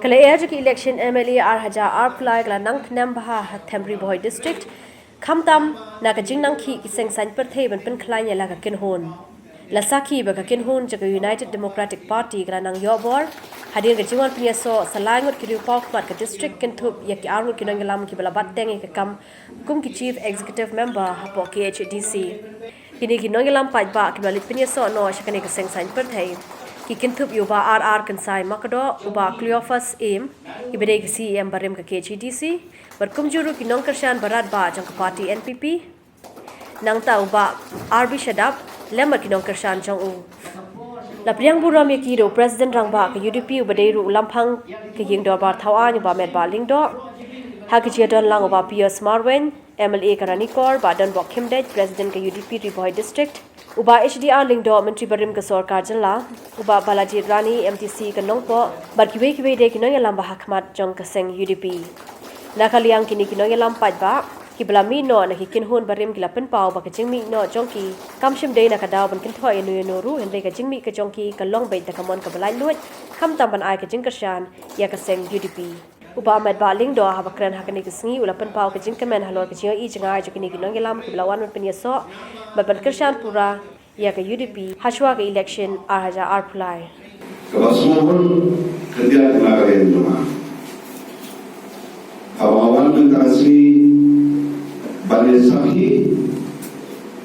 Kalaya jaki election MLA Haja Pulai kala nang khnam baha Themri Boy district khamtam na ka jingnang khi kiseng san perthei ban pen khlai nya la ka ken hon la sakhi ba ka ken hon jaka United Democratic Party kala nang yobor hadin ka jiwan pnya so salangot ki pok pat ka district ken thup yak arul ki nang lam ki bala batteng ka kam kum ki chief executive member hapo KHDC kini ki nang lam pat ba ki balit pnya so no shakane ka seng san perthei ki kintup yuba RR kansai makado uba Cleophas aim ibere ki CM barem ka KHDC berkum juru ki nongkershan barat ba jang ka party NPP nangta uba RB Shadab lemar ki nongkershan jang u la priang buram ki ro president rangba ka UDP ubade ru lamphang ki yeng do bar thawa ni ba met ba lingdo ha ki jedon lang uba PS Marwen MLA Karanikor badan bok khimdej president ka UDP Riboy district uba HDR lingdo menteri barim ka sarkar jala uba Balaji Rani MTC ka nongpo barkiwe kiwe de ki noya lamba hakmat jong ka seng UDP nakaliang kini ki noya lampat ba ki blami no na ki kin hon barim ki lapen pau ba ka jingmi no jongki kamshim de na ka daw ban kin thoi no no ru hende ka jingmi ka jongki ka long bai ta kamon ka balai lut kham tam ban ai ka jing ka shan ya ka seng UDP uba med ba lingdo ha bakran ha kani kisngi ulapen pau ka jing kamen halor ka jio i jinga jo kini ki noya lam ki blawan pen yeso ba ban kershan pura ya ka UDP hashwa ka election Haja Pulai kalau semua pun kerja kena kalian cuma awal mentasi balik sakhi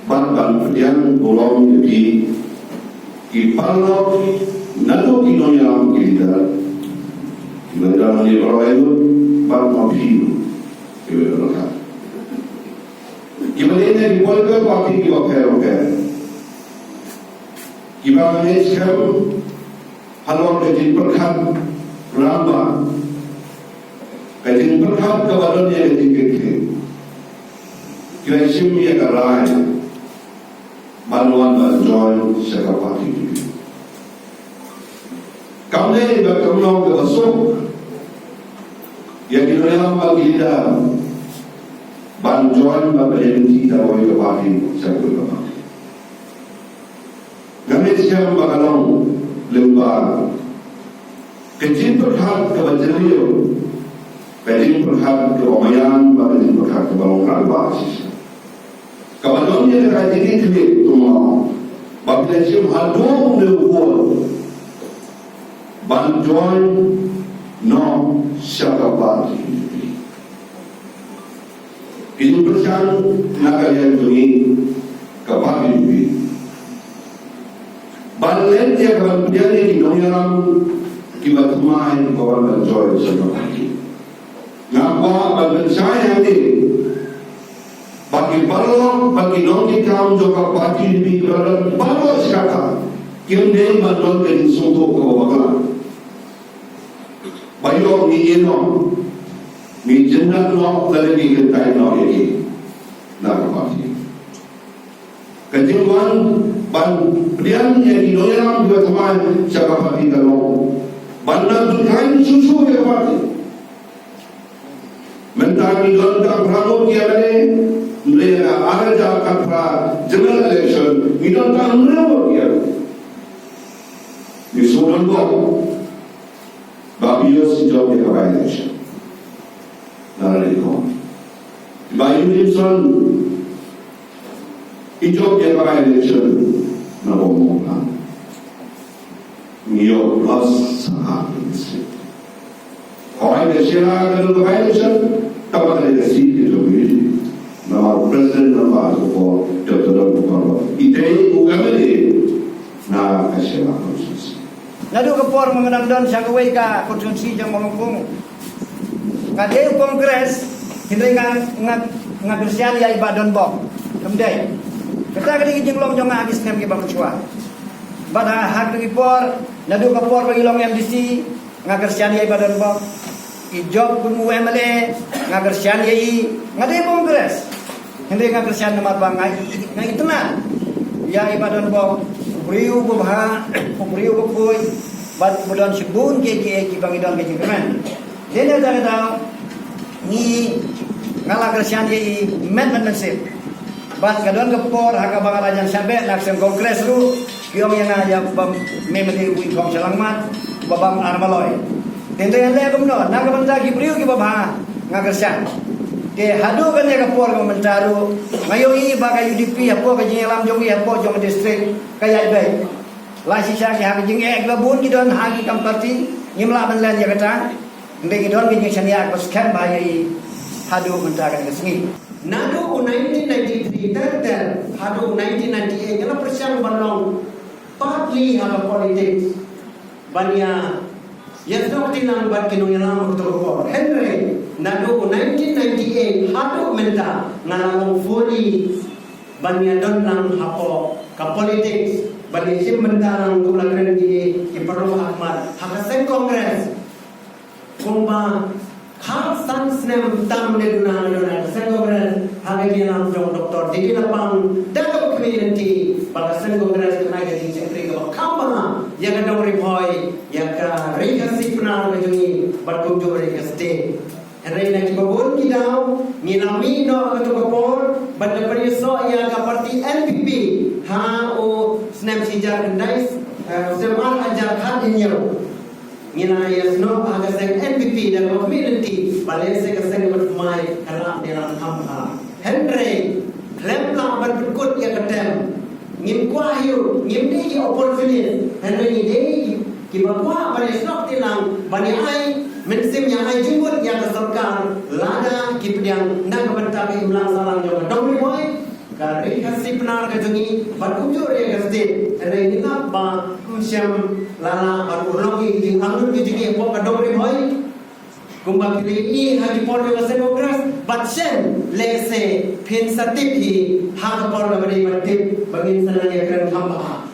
ban yang bolong jadi ipalo nado kinonya kita mani royo ban mapino iberoka kibalene bibolga papi ki oke kibalene skam halon ke jin perkhat ramba ke jin perkhat kawalan ye ke ke kira shimi ya karai balwan ba join sekapati kamne ba kamno ke basuk ya kinoya ba gida ban join ba belenti da woi ke parti sekapati gamit siam ba kalong lemba kecil perhal ke bajerio kecil perhal ke omayan kecil perhal ke balong rambas kabalongnya kerajaan ini cuma babila sim hadung lewat bantuan no syakapati ini persan nakalian ini kapati ini balen dia kalau dia ni nonyaram kibat main kawan bantuan syakapati ngapa balen saya ni bagi balong bagi nongi kam joka parti ni balong balong sekata yang dia balong ke suntuk ke bawah bayong ni eno ni jendak no lagi kita no ini nak parti kejuan ban prian yang dinoyam dua teman siapa parti kalau bandar berkain susu ke parti mentari lontar rambut dia ni mereka ada kata general election itu tak mereka dia di Sudan kok babiyo si job dia kaya election nara itu bayu Wilson job dia kaya election nara ngomong New York plus sangat besar kalau ada siapa kalau kaya election tak ada eleksi itu begini nama presiden nama aku Dr. Bukaro ide ugamane na kasih proses nadu kapor mengenang don syakawai ka konstitusi jang mangkung ngade kongres hindai ngak bersian ya ibadon bok kemdai kata kali jeng long jong agis nem ke bang chua bada hak di por nadu kapor bagi long MDC ngak bersian ya ibadon bok ijob kun UMLA ngak bersian ya ngade kongres hindai ngak bersian nama bang ngai itna ya ibadon bok Priu bubha, priu bukui, bad budon sibun ke bang idon ke jengkemen. Dene dah ni ngala kersian ye men sip. Bad gadon kepor haka bang alajan sabe laksem kongres ru kiong yang aja bang memedi wi kong selangmat babang armaloy. Tendo yang le kumno naga banta ki priu ki baba ngagersan. Ke hadu kan ya kapor ko mentaru ngayo i baga UDP apo ka jing lam jong i apo jong district kaya bai. La sisa ki ha jing ek la bun ki don ha ki kam parti nyimla ban lan ya kata. Ndai ki don ki jing sania ko skan ba i hadu mentara ka sengi. Nadu 1993 dan hadu 1998 kala persiang balong partly have politics bania yasno tinang bat kinung yalang to ko Henry nadu 1998 hadu menta ngalang fully bania don nang hapo ka politics bania sim mentarang kulagren di perlu Ahmad hakasen kongres kumba hal san snem tam ne duna duna sengogres hagi nam jong doktor di lapang dalam community pada sengogres kena jadi secretary ke kampana ya ka dongri boy ya ka reka sipna ke jungi batung jo reka state ere na ki babon ki daw ni nami no ka to kapor bad pari so ya ka parti NPP ha o snem sijar ndais semal ajar khat inyo Ngina yasno aga seng NPP dan community balese ka seng bermai kalam dalam hamha Henry klempla berkut ya ketem ngim kwahiu ngim di opportunity Henry ni dei ki bakwa balesno tilang bani ai mensim yang ai jumut yang ke sarkar lada ki pediang nak bentak imlang salang jo dong boy kari kasih penar ke jungi berkunjung ya ke state Henry ni ba siam lala barulogi di angun ki jigi po ka dogri hoy kumba kili ni hagi por me wase progress but sen lese pin satip hi ha por me bari batip bangin sana ya kran khamba